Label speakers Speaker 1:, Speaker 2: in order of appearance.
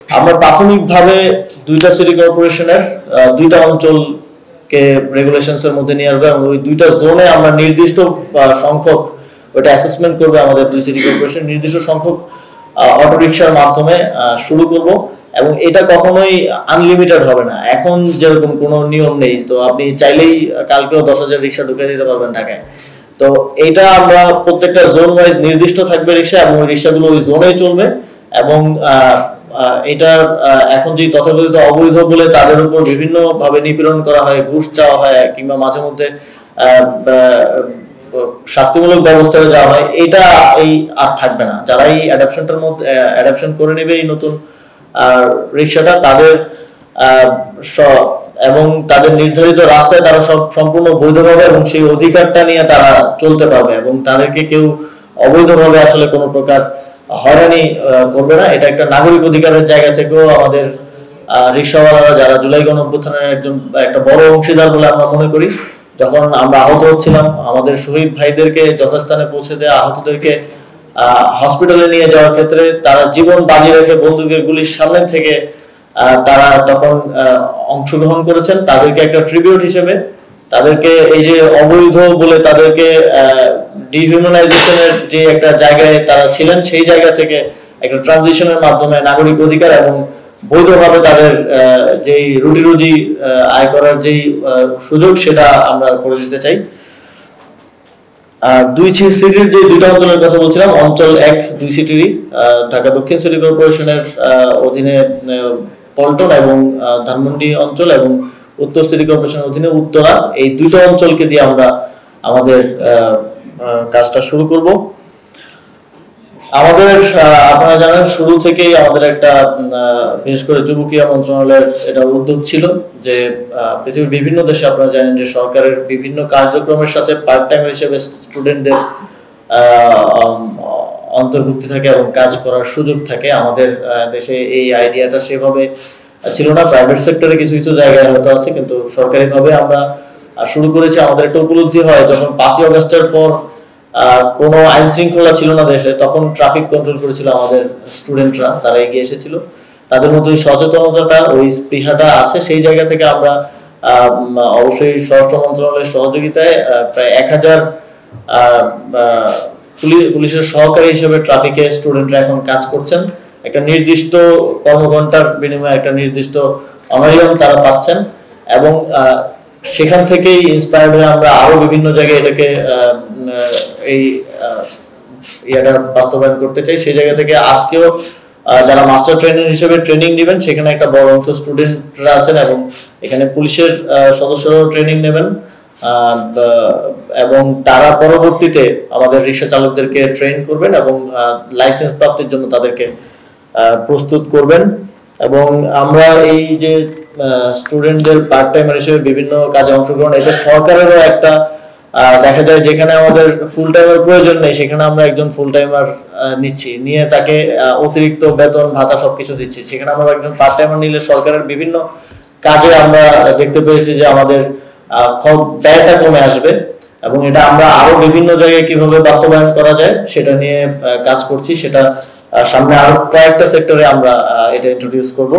Speaker 1: আমরা প্রাথমিকভাবে দুইটা সিটি কর্পোরেশনের দুইটা অঞ্চলকে রেগুলেশনস এর মধ্যে নিয়ে আসবো এবং ওই দুইটা জোনে আমরা নির্দিষ্ট সংখ্যক ওটা অ্যাসেসমেন্ট করবে আমাদের দুই সিটি কর্পোরেশন নির্দিষ্ট সংখ্যক অটোরিকশার মাধ্যমে শুরু করব এবং এটা কখনোই আনলিমিটেড হবে না। এখন যেরকম কোনো নিয়ম নেই, তো আপনি চাইলেই কালকেও 10,000 রিক্সা ঢুকে দিতে পারবেন ঢাকায়। তো এটা আমরা প্রত্যেকটা জোন ওয়াইজ নির্দিষ্ট থাকবে রিক্সা এবং ওই রিক্সাগুলো ওই জোনেই চলবে এবং এটা এখন যে তথাকথিত অবৈধ বলে তাদের উপর বিভিন্ন ভাবে নিপীড়ন করা হয়, ঘুষ চাওয়া হয় কিংবা মাঝে মধ্যে শাস্তিমূলক ব্যবস্থায় যাওয়া হয়, এটা এই আর থাকবে না। যারা এই অ্যাডাপশনটার মধ্যে অ্যাডাপশন করে নেবে এই নতুন রিক্সাটা, তাদের এবং তাদের নির্ধারিত রাস্তায় তারা সব সম্পূর্ণ বৈধভাবে এবং সেই অধিকারটা নিয়ে তারা চলতে পারবে এবং তাদেরকে কেউ অবৈধভাবে আসলে কোনো প্রকার হয়রানি করবে না। এটা একটা নাগরিক অধিকারের জায়গা থেকেও আমাদের রিক্সাওয়ালারা যারা জুলাই গণঅভ্যুত্থানের একটা বড় অংশীদার বলে আমরা মনে করি। যখন আমরা আহত হচ্ছিলাম, আমাদের শহীদ ভাইদেরকে যথাস্থানে পৌঁছে দেওয়া, আহতদেরকে হসপিটালে নিয়ে যাওয়ার ক্ষেত্রে তারা জীবন বাজি রেখে বন্দুকের গুলির সামনে থেকে তারা তখন অংশগ্রহণ করেছেন। তাদেরকে একটা ট্রিবিউট হিসেবে তাদেরকে এই যে অবৈধ বলে তাদেরকে ডিহিউম্যানাইজেশনের যে একটা জায়গায় তারা ছিলেন, সেই জায়গা থেকে একটা ট্রানজিশনের মাধ্যমে নাগরিক অধিকার এবং বৈধভাবে তাদের যেই রুটি রুজি আয় করার যেই সুযোগ সেটা আমরা করে দিতে চাই। দুই সিটির যে দুইটা অঞ্চলের কথা বলছিলাম, অঞ্চল 1 দুই সিটিরই ঢাকা দক্ষিণ সিটি কর্পোরেশনের অধীনে পল্টন এবং ধানমন্ডি অঞ্চল এবং উত্তর সিটি কর্পোরেশনের অধীনে উত্তরা, এই দুইটা অঞ্চলকে দিয়ে আমরা আমাদের কাজটা শুরু করব। আমাদের আপনারা জানেন শুরু থেকেই আমাদের একটা বিশেষ করে যুব ক্রীড়া মন্ত্রণালয়ের এটা উদ্যোগ ছিল যে পৃথিবীর বিভিন্ন দেশে আপনারা জানেন যে সরকারের বিভিন্ন কার্যক্রমের সাথে পার্ট টাইম হিসেবে স্টুডেন্টদের অন্তর্ভুক্তি থাকে এবং কাজ করার সুযোগ থাকে। আমাদের দেশে এই আইডিয়াটা সেভাবে ছিল না, প্রাইভেট সেক্টরে কিছু কিছু জায়গায় হয়তো আছে, কিন্তু সরকারিভাবে আমরা শুরু করেছি। আমাদের একটা উপলব্ধি হয় যখন 5ই আগস্টের পর কোনো আইন শৃঙ্খলা ছিল না দেশে, তখন ট্রাফিক কন্ট্রোল করেছিল আমাদের স্টুডেন্টরা, তারা এগিয়ে এসেছিল। তাদের মধ্যে ওই সচেতনতাটা, ওই স্পৃহাটা আছে। সেই জায়গা থেকে আমরা অবশ্যই স্বরাষ্ট্র মন্ত্রণালয়ের সহযোগিতায় প্রায় 1000 পুলিশের সহকারী হিসেবে ট্রাফিকে স্টুডেন্টরা এখন কাজ করছেন। একটা নির্দিষ্ট কর্মঘণ্টার বিনিময়ে একটা নির্দিষ্ট অনারিয়াম তারা পাচ্ছেন এবং সেখান থেকেই ইন্সপায়ার্ড হয়ে আমরা আরো বিভিন্ন জায়গায় এটাকে এই ইয়াটা বাস্তবায়ন করতে চাই। সেই জায়গা থেকে আজকেও যারা মাস্টার ট্রেনার হিসেবে ট্রেনিং নেবেন, সেখানে একটা বড় অংশ স্টুডেন্টরা আছেন এবং এখানে পুলিশের সদস্যরাও ট্রেনিং নেবেন এবং তারা পরবর্তীতে আমাদের রিক্সা চালকদেরকে ট্রেন করবেন এবং লাইসেন্স প্রাপ্তির জন্য তাদেরকে প্রস্তুত করবেন। এবং আমরা এই যে স্টুডেন্টদের পার্ট টাইমার হিসেবে বিভিন্ন কাজে অংশগ্রহণ, এটা সরকারেরও একটা দেখা যায় যেখানে আমাদের ফুল টাইমার প্রয়োজন নেই সেখানে আমরা একজন ফুল টাইমার নিচ্ছি, নিয়ে তাকে অতিরিক্ত বেতন ভাতা সবকিছু দিচ্ছি। সেখানে আমরা একজন পার্ট টাইমার নিলে সরকারের বিভিন্ন কাজে আমরা দেখতে পেয়েছি যে আমাদের ব্যয়টা কমে আসবে এবং এটা আমরা আরো বিভিন্ন জায়গায় কিভাবে বাস্তবায়ন করা যায় সেটা নিয়ে কাজ করছি। সেটা সামনে আরো কয়েকটা সেক্টরে আমরা এটা ইন্ট্রোডিউস করব।